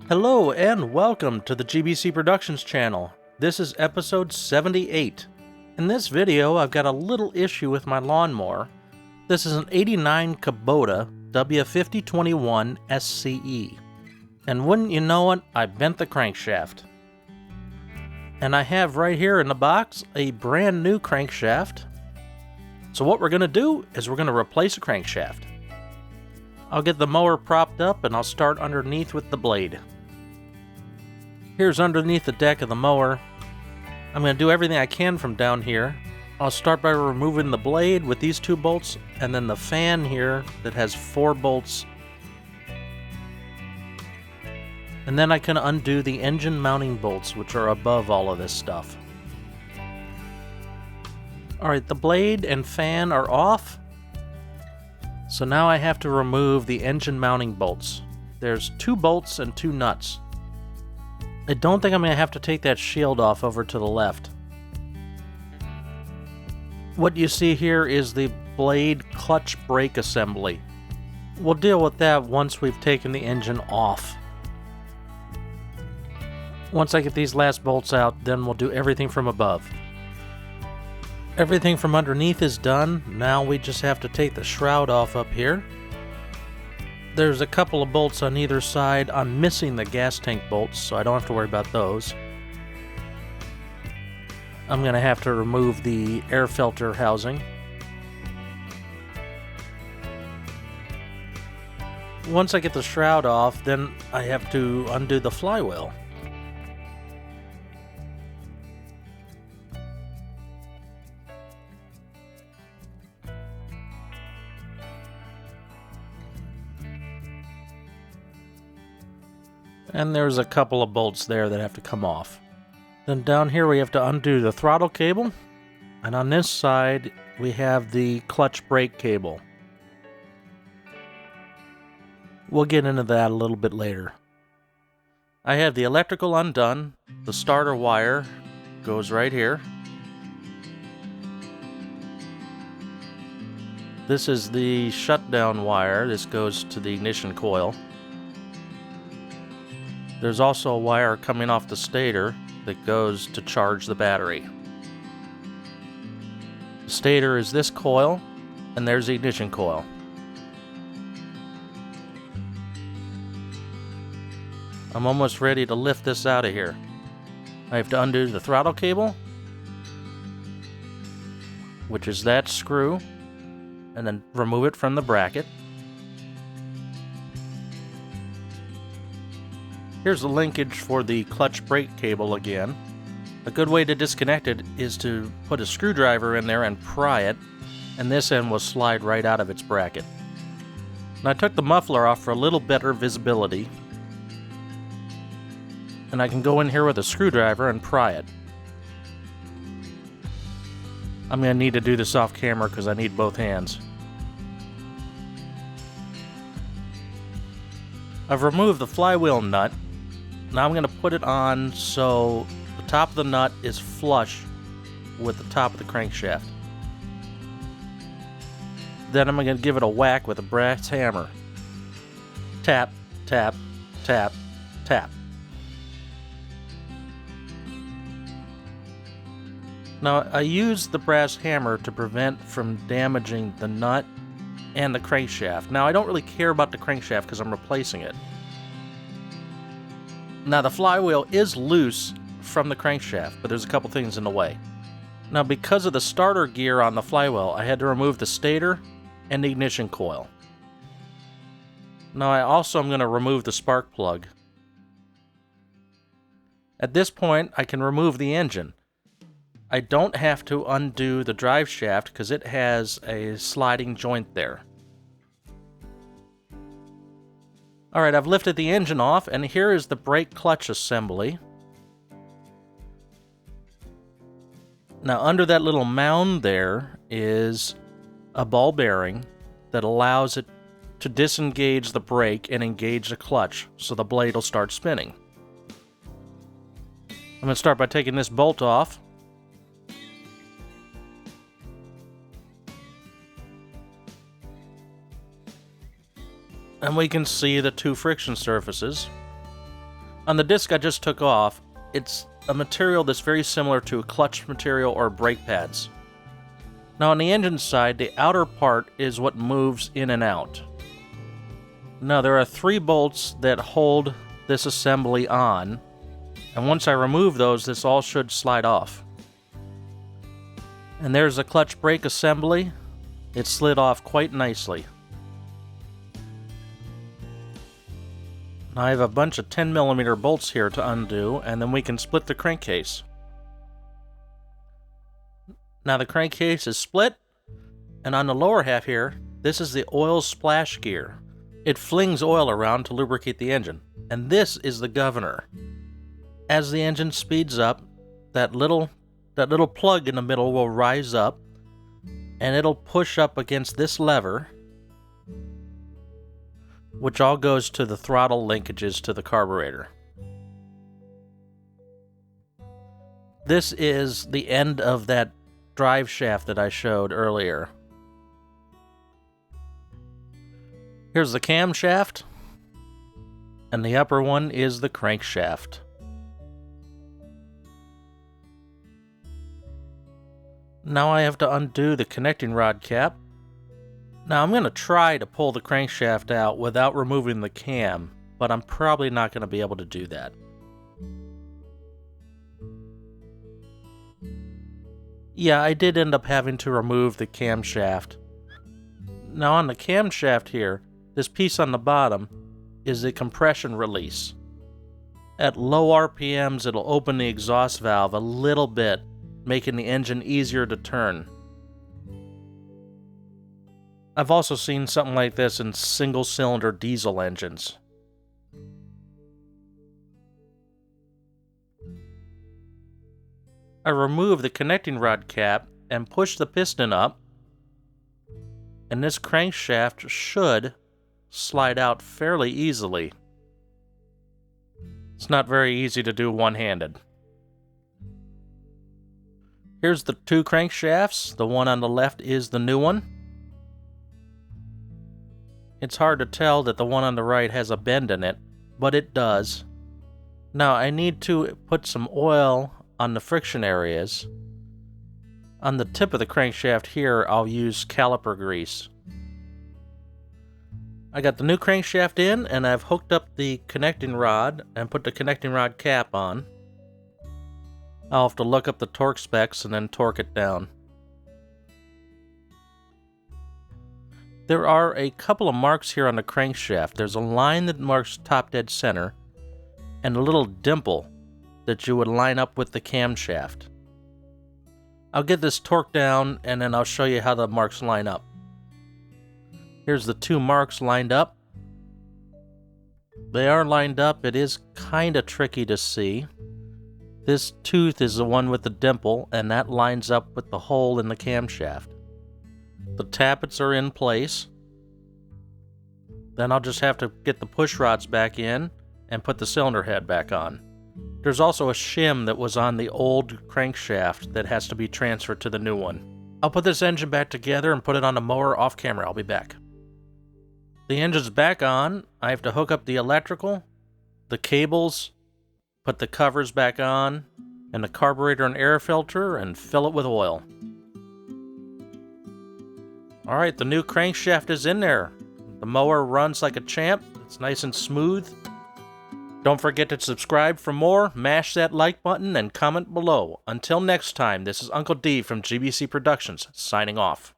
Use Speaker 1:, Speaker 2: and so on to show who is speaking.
Speaker 1: Hello and welcome to the GBC Productions channel. This is episode 78. In this video, I've got a little issue with my lawnmower. This is an 89 Kubota W5021 SCE. And wouldn't you know it, I bent the crankshaft. And I have right here in the box a brand new crankshaft. So what we're going to do is we're going to replace a crankshaft. I'll get the mower propped up and I'll start underneath with the blade. Here's underneath the deck of the mower. I'm going to do everything I can from down here. I'll start by removing the blade with these two bolts and then the fan here that has 4 bolts. And then I can undo the engine mounting bolts which are above all of this stuff. Alright, the blade and fan are off. So now I have to remove the engine mounting bolts. There's 2 bolts and 2 nuts. I don't think I'm going to have to take that shield off over to the left. What you see here is the blade clutch brake assembly. We'll deal with that once we've taken the engine off. Once I get these last bolts out, then we'll do everything from above. Everything from underneath is done. Now we just have to take the shroud off up here. There's a couple of bolts on either side. I'm missing the gas tank bolts, so I don't have to worry about those. I'm going to have to remove the air filter housing. Once I get the shroud off, then I have to undo the flywheel. And there's a couple of bolts there that have to come off. Then down here we have to undo the throttle cable. And on this side we have the clutch brake cable. We'll get into that a little bit later. I have the electrical undone. The starter wire goes right here. This is the shutdown wire. This goes to the ignition coil. There's also a wire coming off the stator that goes to charge the battery. The stator is this coil, and there's the ignition coil. I'm almost ready to lift this out of here. I have to undo the throttle cable, which is that screw, and then remove it from the bracket. Here's the linkage for the clutch brake cable again. A good way to disconnect it is to put a screwdriver in there and pry it, and this end will slide right out of its bracket. And I took the muffler off for a little better visibility, and I can go in here with a screwdriver and pry it. I'm going to need to do this off camera because I need both hands. I've removed the flywheel nut. Now I'm going to put it on so the top of the nut is flush with the top of the crankshaft. Then I'm going to give it a whack with a brass hammer. Tap, tap, tap, tap. Now I use the brass hammer to prevent from damaging the nut and the crankshaft. Now I don't really care about the crankshaft because I'm replacing it. Now the flywheel is loose from the crankshaft, but there's a couple things in the way. Now because of the starter gear on the flywheel, I had to remove the stator and the ignition coil. Now I also am going to remove the spark plug. At this point I can remove the engine. I don't have to undo the drive shaft because it has a sliding joint there. Alright, I've lifted the engine off, and here is the brake clutch assembly. Now under that little mound there is a ball bearing that allows it to disengage the brake and engage the clutch, so the blade will start spinning. I'm going to start by taking this bolt off. And we can see the 2 friction surfaces. On the disc I just took off, it's a material that's very similar to clutch material or brake pads. Now on the engine side, the outer part is what moves in and out. Now there are 3 bolts that hold this assembly on, and once I remove those, this all should slide off. And there's a clutch brake assembly. It slid off quite nicely. Now I have a bunch of 10mm bolts here to undo, and then we can split the crankcase. Now the crankcase is split, and on the lower half here, this is the oil splash gear. It flings oil around to lubricate the engine, and this is the governor. As the engine speeds up, that little plug in the middle will rise up, and it'll push up against this lever, which all goes to the throttle linkages to the carburetor. This is the end of that drive shaft that I showed earlier. Here's the camshaft, and the upper one is the crankshaft. Now I have to undo the connecting rod cap. Now I'm going to try to pull the crankshaft out without removing the cam, but I'm probably not going to be able to do that. Yeah, I did end up having to remove the camshaft. Now on the camshaft here, this piece on the bottom is a compression release. At low RPMs, it'll open the exhaust valve a little bit, making the engine easier to turn. I've also seen something like this in single-cylinder diesel engines. I remove the connecting rod cap and push the piston up, and this crankshaft should slide out fairly easily. It's not very easy to do one-handed. Here's the 2 crankshafts. The one on the left is the new one. It's hard to tell that the one on the right has a bend in it, but it does. Now I need to put some oil on the friction areas. On the tip of the crankshaft here, I'll use caliper grease. I got the new crankshaft in, and I've hooked up the connecting rod and put the connecting rod cap on. I'll have to look up the torque specs and then torque it down. There are a couple of marks here on the crankshaft. There's a line that marks top dead center, and a little dimple that you would line up with the camshaft. I'll get this torqued down, and then I'll show you how the marks line up. Here's the 2 marks lined up. They are lined up. It is kind of tricky to see. This tooth is the one with the dimple, and that lines up with the hole in the camshaft. The tappets are in place. Then I'll just have to get the push rods back in and put the cylinder head back on. There's also a shim that was on the old crankshaft that has to be transferred to the new one. I'll put this engine back together and put it on the mower off camera. I'll be back. The engine's back on. I have to hook up the electrical, the cables, put the covers back on, and the carburetor and air filter, and fill it with oil. Alright, the new crankshaft is in there. The mower runs like a champ. It's nice and smooth. Don't forget to subscribe for more, mash that like button, and comment below. Until next time, this is Uncle D from GBC Productions, signing off.